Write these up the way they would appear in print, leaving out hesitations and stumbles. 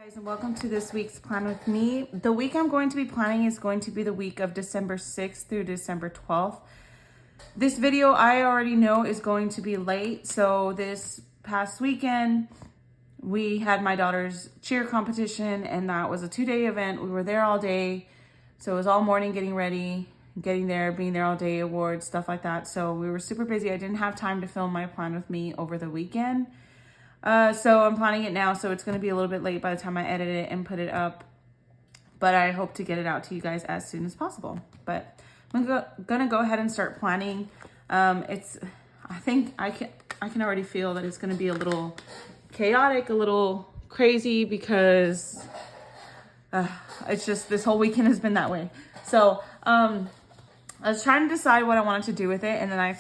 Guys, and welcome to this week's plan with me. The week I'm going to be planning is going to be the week of December 6th through December 12th. This video I already know is going to be late. So this past weekend, we had my daughter's cheer competition, and that was a 2-day event. We were there all day. So it was all morning getting ready, getting there, being there all day, awards, stuff like that. So we were super busy. I didn't have time to film my plan with me over the weekend. So I'm planning it now, so it's going to be a little bit late by the time I edit it and put it up. But I hope to get it out to you guys as soon as possible. But I'm gonna go ahead and start planning. I think I can already feel that it's going to be a little chaotic, a little crazy, because it's just this whole weekend has been that way. So I was trying to decide what I wanted to do with it, and then I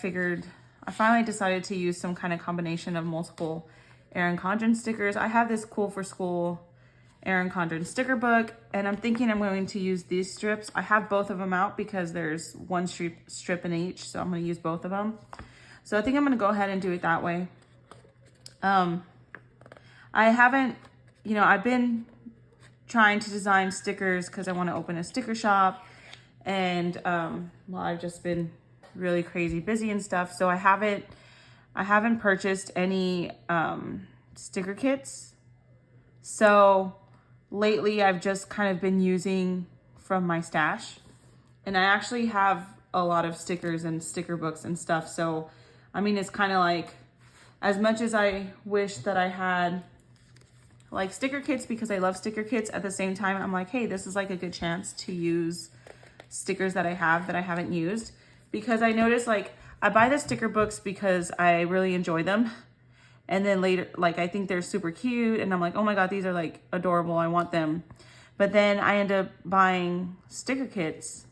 finally decided to use some kind of combination of multiple Erin Condren stickers. I have this Cool for School Erin Condren sticker book, and I'm thinking I'm going to use these strips. I have both of them out because there's one strip in each, so I'm going to use both of them. So I think I'm going to go ahead and do it that way. I haven't, I've been trying to design stickers because I want to open a sticker shop, and I've just been really crazy busy and stuff, so I haven't purchased any sticker kits. So lately I've just kind of been using from my stash, and I actually have a lot of stickers and sticker books and stuff. So I mean, it's kind of like, as much as I wish that I had like sticker kits because I love sticker kits, at the same time I'm like, hey, this is like a good chance to use stickers that I have that I haven't used, because I noticed, like, I buy the sticker books because I really enjoy them. And then later, like, I think they're super cute, and I'm like, oh my God, these are like adorable, I want them. But then I end up buying sticker kits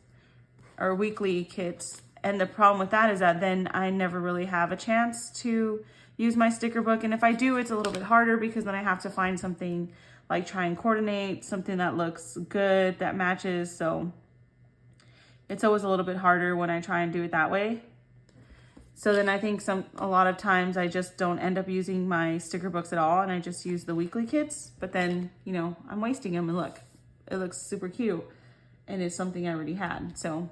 or weekly kits. And the problem with that is that then I never really have a chance to use my sticker book. And if I do, it's a little bit harder because then I have to find something, like try and coordinate something that looks good, that matches. So it's always a little bit harder when I try and do it that way. So then I think a lot of times I just don't end up using my sticker books at all, and I just use the weekly kits. But then, I'm wasting them, and look, it looks super cute, and it's something I already had. So,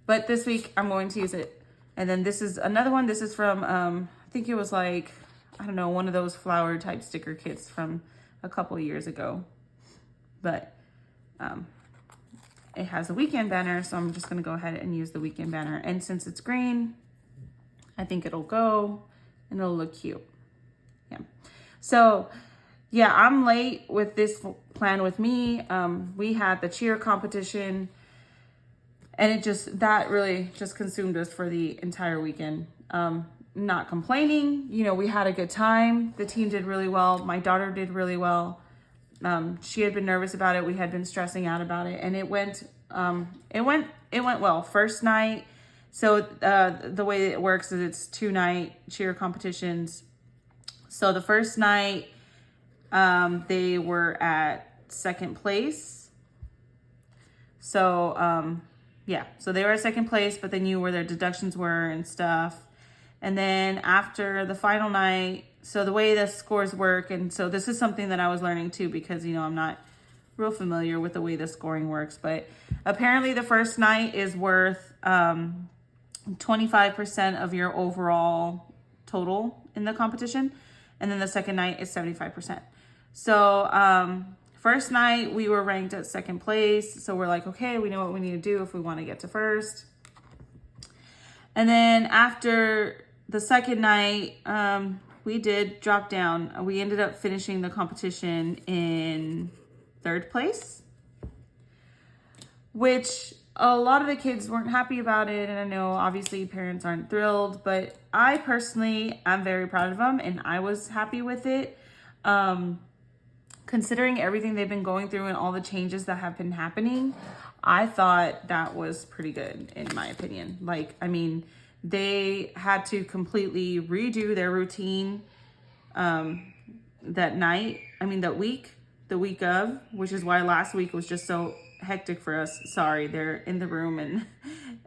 but this week I'm going to use it. And then this is another one. This is from, I think it was like, I don't know, one of those flower type sticker kits from a couple of years ago. But it has a weekend banner, so I'm just going to go ahead and use the weekend banner. And since it's green, I think it'll go and it'll look cute. Yeah. So, yeah, I'm late with this plan with me. We had the cheer competition, and that really just consumed us for the entire weekend. Not complaining. We had a good time. The team did really well. My daughter did really well. She had been nervous about it. We had been stressing out about it, and it went well. First night. So, the way it works is it's 2-night cheer competitions. So the first night, they were at second place. So, so they were at second place, but they knew where their deductions were and stuff. And then after the final night, so the way the scores work, and so this is something that I was learning too, because, I'm not real familiar with the way the scoring works, but apparently the first night is worth 25% of your overall total in the competition. And then the second night is 75%. So first night we were ranked at second place. So we're like, okay, we know what we need to do if we want to get to first. And then after the second night, we did drop down. We ended up finishing the competition in third place, which a lot of the kids weren't happy about it. And I know obviously parents aren't thrilled, but I personally am very proud of them, and I was happy with it. Considering everything they've been going through and all the changes that have been happening, I thought that was pretty good in my opinion. Like, I mean, they had to completely redo their routine that week of, which is why last week was just so hectic for us. Sorry, they're in the room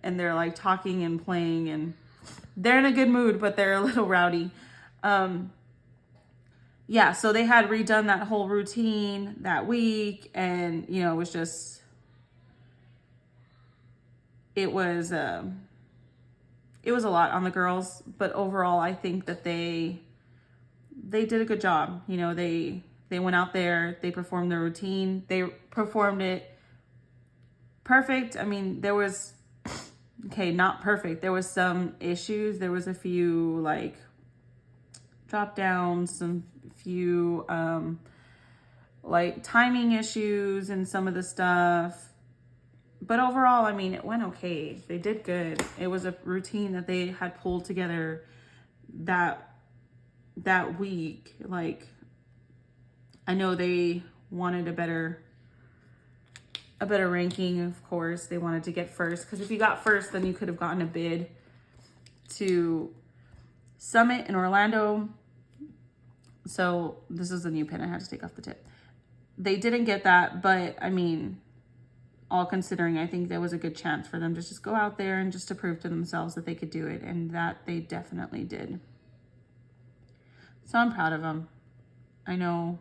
and they're like talking and playing, and they're in a good mood, but they're a little rowdy. yeah, so they had redone that whole routine that week, and you know, it was just, it was a lot on the girls, but overall I think that they did a good job. You know, they went out there, they performed their routine, they performed it perfect. I mean, there was, okay, not perfect, there was some issues, there was a few like drop downs, some few like timing issues and some of the stuff. But overall, I mean, it went okay. They did good. It was a routine that they had pulled together that week. Like, I know they wanted a better ranking, of course. They wanted to get first, because if you got first, then you could have gotten a bid to Summit in Orlando. So this is a new pin I had to take off the tip. They didn't get that, but I mean, all considering, I think there was a good chance for them to just go out there and just to prove to themselves that they could do it, and that they definitely did. So I'm proud of them. I know,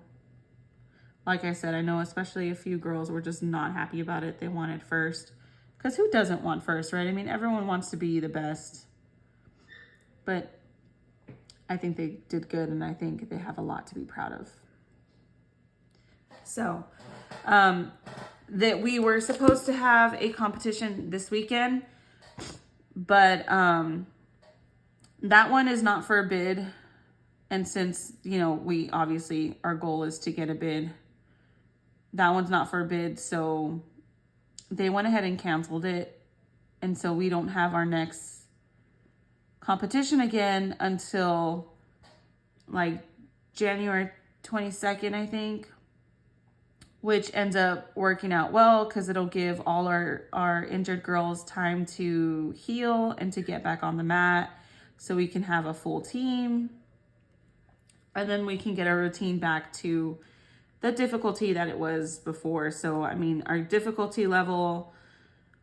like I said, I know especially a few girls were just not happy about it. They wanted first, because who doesn't want first, right? I mean, everyone wants to be the best, but I think they did good, and I think they have a lot to be proud of. So, that we were supposed to have a competition this weekend, but that one is not for a bid. And since, you know, we obviously, our goal is to get a bid, that one's not for a bid. So they went ahead and canceled it. And so we don't have our next competition again until like January 22nd, I think, which ends up working out well because it'll give all our injured girls time to heal and to get back on the mat so we can have a full team. And then we can get our routine back to the difficulty that it was before. So, I mean, our difficulty level,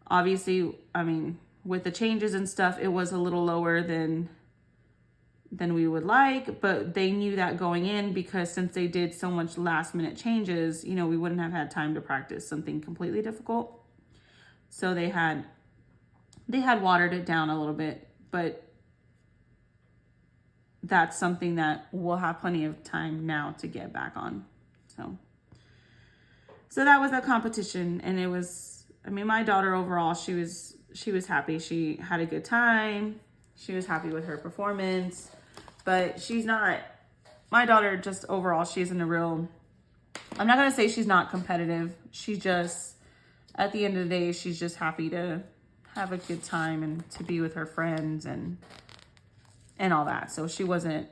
obviously, I mean, with the changes and stuff, it was a little lower than we would like, but they knew that going in, because since they did so much last minute changes, you know, we wouldn't have had time to practice something completely difficult. So they had watered it down a little bit, but that's something that we'll have plenty of time now to get back on. So that was a competition, and it was, I mean, my daughter overall, she was happy. She had a good time. She was happy with her performance, but she's not, my daughter just overall, she's in a real, I'm not going to say she's not competitive. She just, at the end of the day, she's just happy to have a good time and to be with her friends and all that. So she wasn't,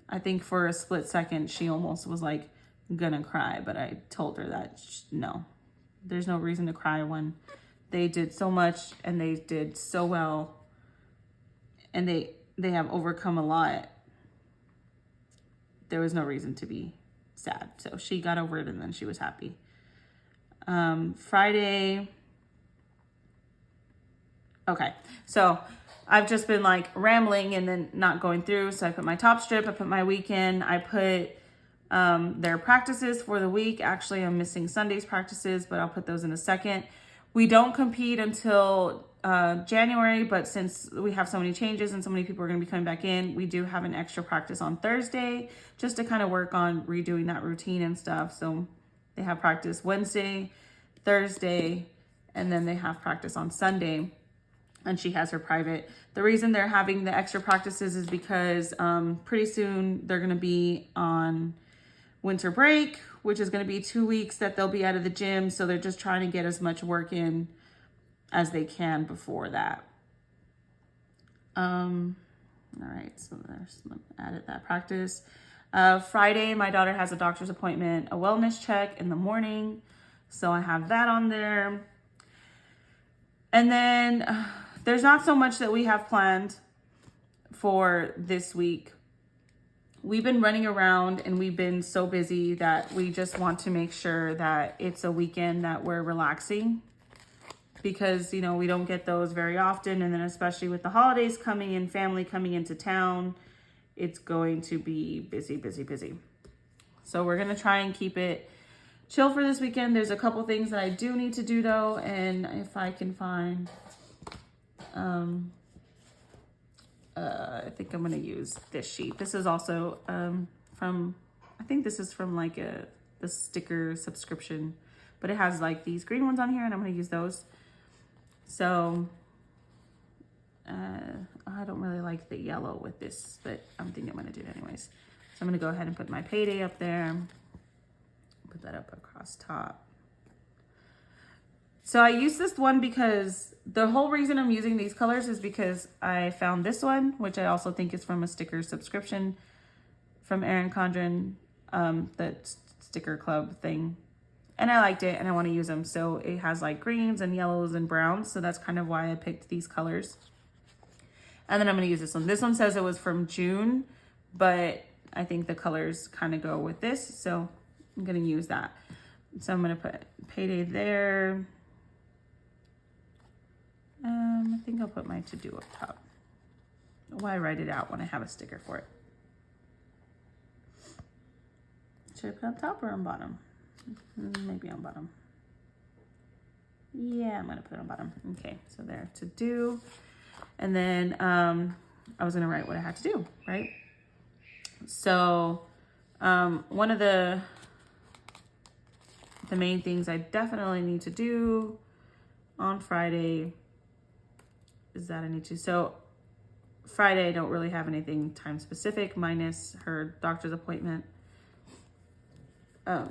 I think for a split second, she almost was like gonna cry, but I told her that no, there's no reason to cry when they did so much and they did so well and they have overcome a lot. There was no reason to be sad. So she got over it and then she was happy. Friday. Okay. So I've just been like rambling and then not going through. So I put my top strip, I put my weekend, I put their practices for the week. Actually, I'm missing Sunday's practices, but I'll put those in a second. We don't compete until January, but since we have so many changes and so many people are going to be coming back in, we do have an extra practice on Thursday just to kind of work on redoing that routine and stuff. So they have practice Wednesday, Thursday, and then they have practice on Sunday. And she has her private. The reason they're having the extra practices is because pretty soon they're going to be on winter break, which is going to be 2 weeks that they'll be out of the gym. So they're just trying to get as much work in as they can before that. All right, so there's added that practice. Friday, my daughter has a doctor's appointment, a wellness check in the morning. So I have that on there. And then there's not so much that we have planned for this week. We've been running around and we've been so busy that we just want to make sure that it's a weekend that we're relaxing, because, you know, we don't get those very often. And then especially with the holidays coming in, family coming into town, it's going to be busy, busy, busy. So we're going to try and keep it chill for this weekend. There's a couple things that I do need to do though. And if I can find, I think I'm going to use this sheet. This is also from, I think this is from like the sticker subscription, but it has like these green ones on here and I'm going to use those. So I don't really like the yellow with this, but I'm thinking I'm going to do it anyways. So I'm going to go ahead and put my payday up there. Put that up across top. So I use this one because the whole reason I'm using these colors is because I found this one, which I also think is from a sticker subscription from Erin Condren, that sticker club thing. And I liked it and I want to use them. So it has like greens and yellows and browns. So that's kind of why I picked these colors. And then I'm going to use this one. This one says it was from June, but I think the colors kind of go with this. So I'm going to use that. So I'm going to put payday there. I think I'll put my to do up top. Why write it out when I have a sticker for it? Should I put on top or on bottom? Maybe on bottom. Yeah, I'm going to put it on bottom. Okay, so there, to do. And then I was going to write what I had to do, right? So one of the main things I definitely need to do on Friday is that I need to, so Friday I don't really have anything time specific minus her doctor's appointment. But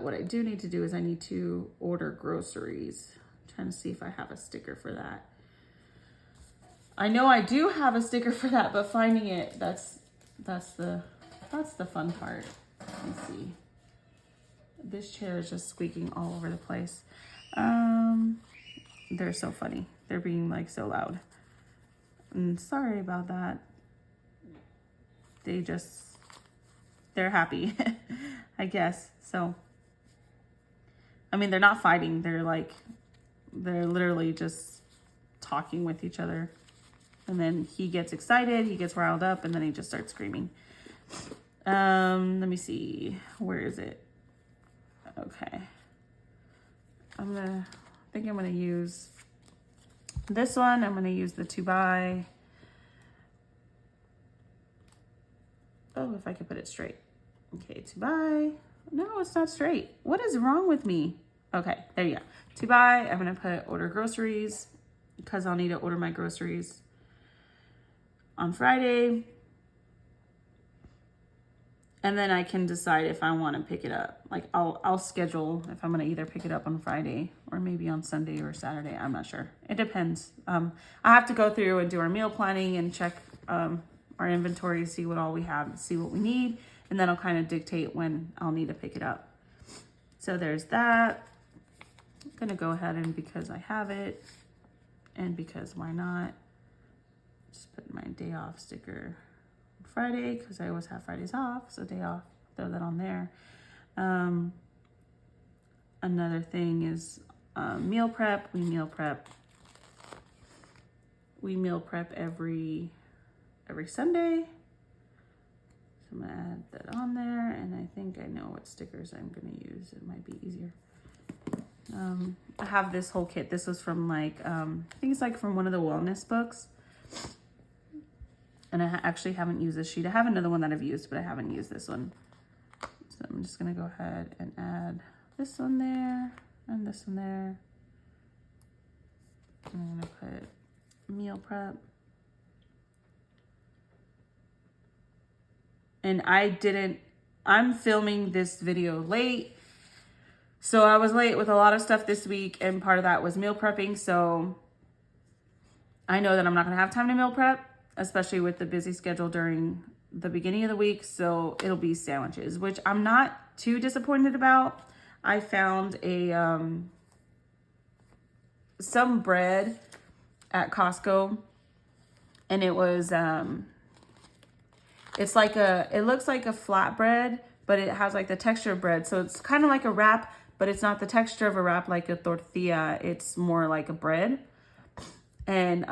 what I do need to do is I need to order groceries. I'm trying to see if I have a sticker for that. I know I do have a sticker for that, but finding it, that's the fun part. Let me see. This chair is just squeaking all over the place. They're so funny. They're being like so loud. And sorry about that. They're happy, I guess. So, I mean, they're not fighting. They're literally just talking with each other. And then he gets excited, he gets riled up, and then he just starts screaming. Let me see. Where is it? Okay. I think I'm gonna use this one. I'm gonna use the 2x. Oh, if I could put it straight. Okay, 2x. No, it's not straight. What is wrong with me? Okay, there you go. 2x. I'm gonna put order groceries because I'll need to order my groceries on Friday. And then I can decide if I want to pick it up. Like I'll schedule if I'm going to either pick it up on Friday or maybe on Sunday or Saturday. I'm not sure. It depends. I have to go through and do our meal planning and check our inventory, see what all we have, see what we need. And that'll kind of dictate when I'll need to pick it up. So there's that. I'm going to go ahead and because I have it and because why not, just put my day off sticker Friday because I always have Fridays off, so day off, throw that on there. Another thing is meal prep. We meal prep every Sunday. So I'm gonna add that on there, and I think I know what stickers I'm gonna use. It might be easier. I have this whole kit. This was from like I think it's like from one of the wellness books. And I actually haven't used this sheet. I have another one that I've used, but I haven't used this one. So I'm just gonna go ahead and add this one there and this one there. I'm gonna put meal prep. And I'm filming this video late. So I was late with a lot of stuff this week, and part of that was meal prepping. So I know that I'm not gonna have time to meal prep, especially with the busy schedule during the beginning of the week. So it'll be sandwiches, which I'm not too disappointed about. I found some bread at Costco, and it was, it looks like a flatbread, but it has like the texture of bread. So it's kind of like a wrap, but it's not the texture of a wrap like a tortilla. It's more like a bread. And,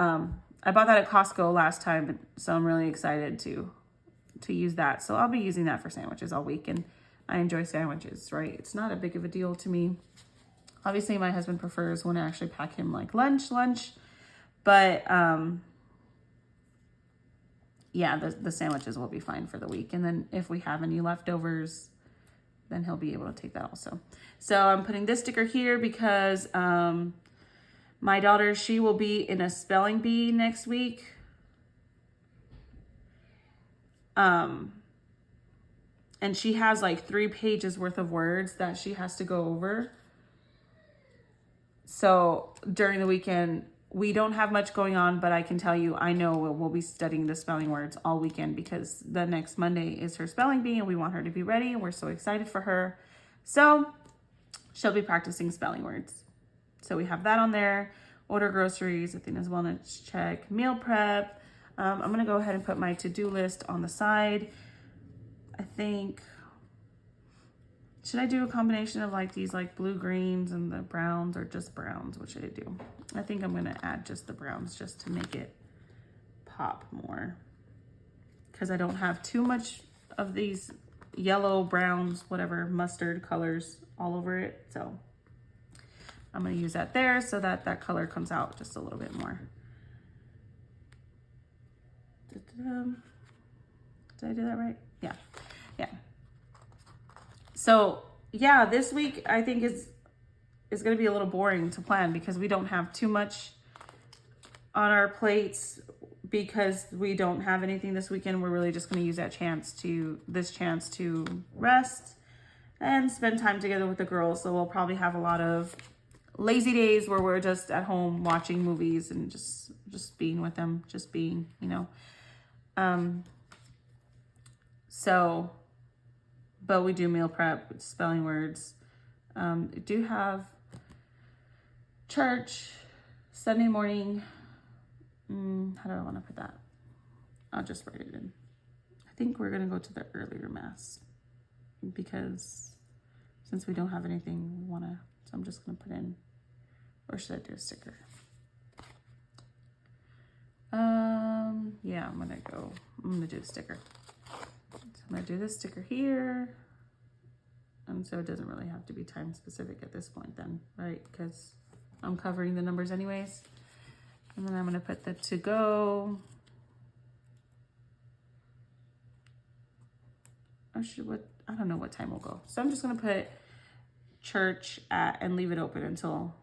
I bought that at Costco last time, so I'm really excited to to use that. So I'll be using that for sandwiches all week, and I enjoy sandwiches, right? It's not a big of a deal to me. Obviously, my husband prefers when I actually pack him like lunch, but yeah, the sandwiches will be fine for the week. And then if we have any leftovers, then he'll be able to take that also. So I'm putting this sticker here because my daughter, she will be in a spelling bee next week. And she has like 3 pages worth of words that she has to go over. So during the weekend, we don't have much going on, but I can tell you, I know we'll be studying the spelling words all weekend because the next Monday is her spelling bee and we want her to be ready and we're so excited for her. So she'll be practicing spelling words. So we have that on there. Order groceries, Athena's wellness check, meal prep. I'm going to go ahead and put my to-do list on the side. I think, should I do a combination of like these like blue greens and the browns, or just browns? What should I do? I think I'm going to add just the browns just to make it pop more, because I don't have too much of these yellow, browns, whatever, mustard colors all over it. So I'm going to use that there so that that color comes out just a little bit more. Did I do that right? Yeah. Yeah. So yeah, this week I think is going to be a little boring to plan because we don't have too much on our plates, because we don't have anything this weekend. We're really just going to use that chance to rest and spend time together with the girls. So we'll probably have a lot of lazy days where we're just at home watching movies and just being with them, just being, you know. So, but we do meal prep, spelling words. We do have church Sunday morning. How do I want to put that? I'll just write it in. I think we're going to go to the earlier mass because since we don't have anything, we want to, so I'm just going to put in, or should I do a sticker? Yeah, I'm going to do a sticker. So I'm going to do this sticker here. And so it doesn't really have to be time specific at this point then, right? Because I'm covering the numbers anyways. And then I'm going to put the to go. Or I don't know what time we'll go. So I'm just going to put church at and leave it open until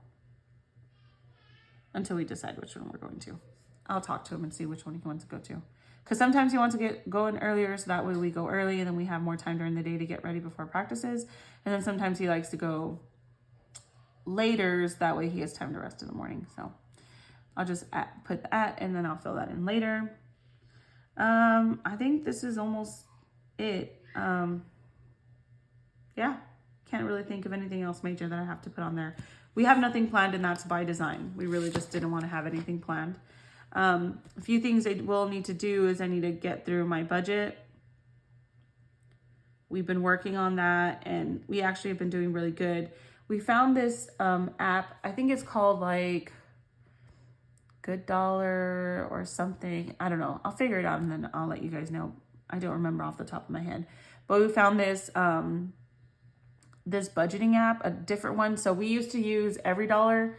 we decide which one we're going to. I'll talk to him and see which one he wants to go to. Because sometimes he wants to go in earlier, so that way we go early and then we have more time during the day to get ready before practices. And then sometimes he likes to go later, so that way he has time to rest in the morning. So I'll just put that and then I'll fill that in later. I think this is almost it. Yeah, can't really think of anything else major that I have to put on there. We have nothing planned, and that's by design. We really just didn't want to have anything planned. A few things I will need to do is I need to get through my budget. We've been working on that, and we actually have been doing really good. We found this app. I think it's called like Good Dollar or something. I don't know. I'll figure it out and then I'll let you guys know. I don't remember off the top of my head. But we found this this budgeting app, a different one. So we used to use Every Dollar.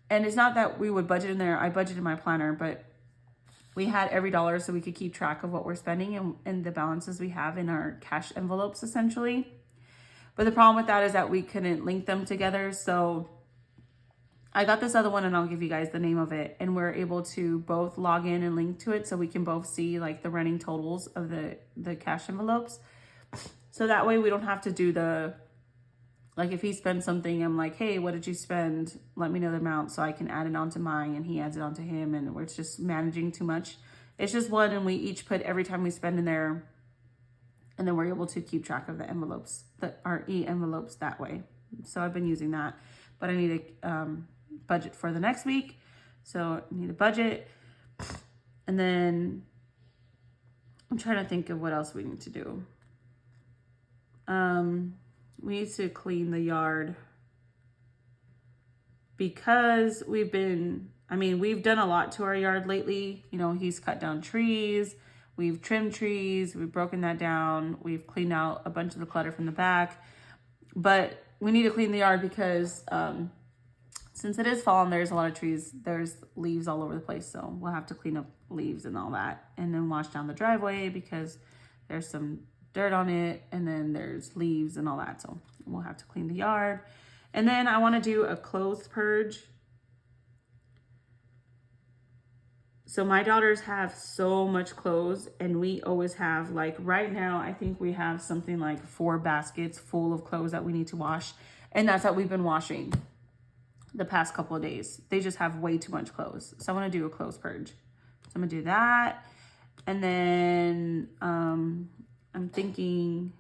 And it's not that we would budget in there. I budgeted my planner, but we had Every Dollar so we could keep track of what we're spending and the balances we have in our cash envelopes, essentially. But the problem with that is that we couldn't link them together. So I got this other one, and I'll give you guys the name of it. And we're able to both log in and link to it so we can both see like the running totals of the cash envelopes. So that way we don't have to do like if he spends something, I'm like, hey, what did you spend? Let me know the amount so I can add it onto mine, and he adds it onto him, and we're just managing too much. It's just one, and we each put every time we spend in there, and then we're able to keep track of the envelopes, our e-envelopes that way. So I've been using that, but I need a budget for the next week. So I need a budget, and then I'm trying to think of what else we need to do. We need to clean the yard because we've done a lot to our yard lately. You know, he's cut down trees. We've trimmed trees, we've broken that down, we've cleaned out a bunch of the clutter from the back. But we need to clean the yard because since it is fall and there's a lot of trees, there's leaves all over the place. So we'll have to clean up leaves and all that. And then wash down the driveway because there's some dirt on it. And then there's leaves and all that. So we'll have to clean the yard. And then I want to do a clothes purge. So my daughters have so much clothes, and we always have, like right now, I think we have something like 4 baskets full of clothes that we need to wash. And that's what we've been washing the past couple of days. They just have way too much clothes. So I want to do a clothes purge. So I'm going to do that. And then I'm thinking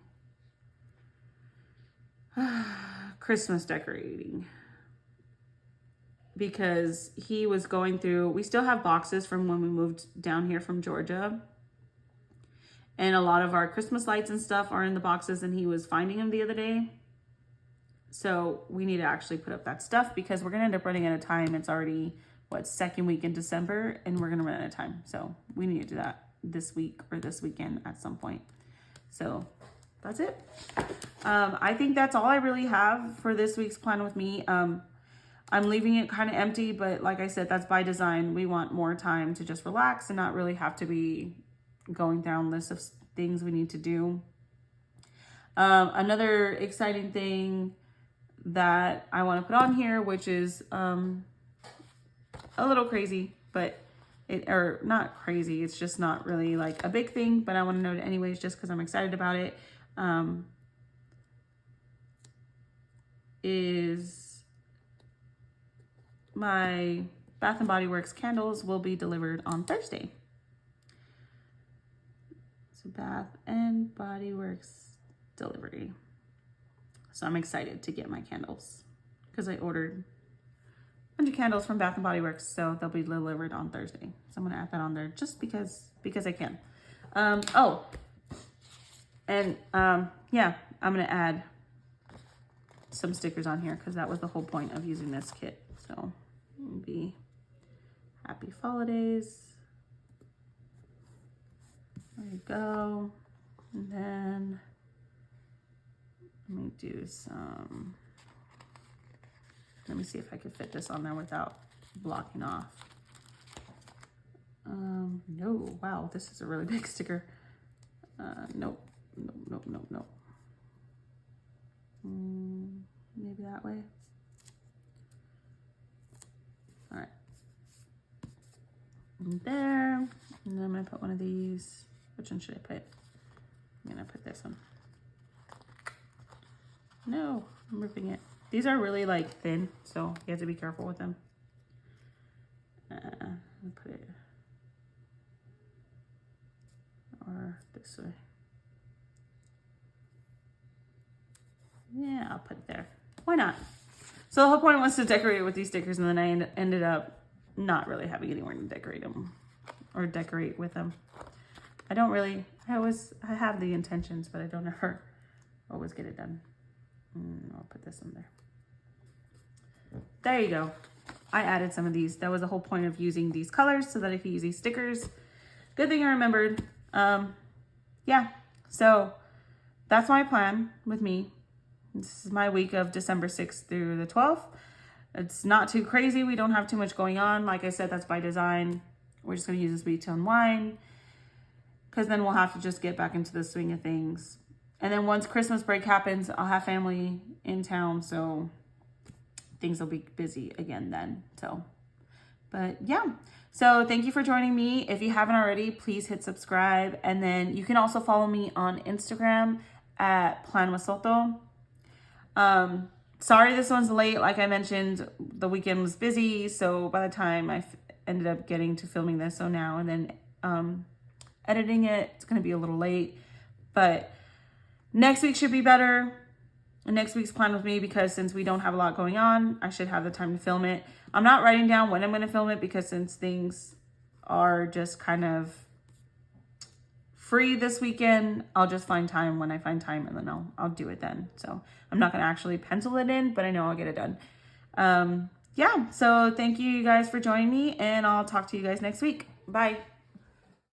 Christmas decorating. Because he was going through, we still have boxes from when we moved down here from Georgia. And a lot of our Christmas lights and stuff are in the boxes, and he was finding them the other day. So we need to actually put up that stuff because we're going to end up running out of time. It's already, second week in December, and we're going to run out of time. So we need to do that this week or this weekend at some point. So that's it. I think that's all I really have for this week's Plan With Me. I'm leaving it kind of empty, but like I said, that's by design. We want more time to just relax and not really have to be going down lists of things we need to do. Another exciting thing that I want to put on here, which is a little crazy, but or not crazy. It's just not really like a big thing, but I want to know it anyways, just because I'm excited about it. Is my Bath and Body Works candles will be delivered on Thursday. So Bath and Body Works delivery. So I'm excited to get my candles because I ordered a bunch of candles from Bath and Body Works, so they'll be delivered on Thursday. So I'm gonna add that on there just because I can. Yeah, I'm gonna add some stickers on here because that was the whole point of using this kit. So be happy holidays. There you go. And then let me do some, let me see if I can fit this on there without blocking off. No, wow, this is a really big sticker. Nope. Maybe that way. All right. There. And then I'm going to put one of these. Which one should I put? I'm going to put this one. No, I'm ripping it. These are really like thin, so you have to be careful with them. I'll put it or this way. Yeah, I'll put it there. Why not? So the whole point was to decorate it with these stickers, and then I ended up not really having anywhere to decorate them or decorate with them. I don't really, I have the intentions, but I don't ever always get it done. I'll put this in there. There you go. I added some of these. That was the whole point of using these colors so that I could use these stickers. Good thing I remembered. Yeah, so that's my plan with me. This is my week of December 6th through the 12th. It's not too crazy. We don't have too much going on. Like I said, that's by design. We're just going to use this week to unwind because then we'll have to just get back into the swing of things. And then once Christmas break happens, I'll have family in town, so things will be busy again then. So, but yeah. So thank you for joining me. If you haven't already, please hit subscribe. And then you can also follow me on Instagram at Plan with Soto. Sorry this one's late. Like I mentioned, the weekend was busy, so by the time I ended up getting to filming this, so now and then editing it, it's going to be a little late. But next week should be better. Next week's Plan With Me, because since we don't have a lot going on, I should have the time to film it. I'm not writing down when I'm going to film it because since things are just kind of free this weekend, I'll just find time when I find time, and then I'll do it then. So I'm not going to actually pencil it in, but I know I'll get it done. Yeah, so thank you guys for joining me, and I'll talk to you guys next week. Bye.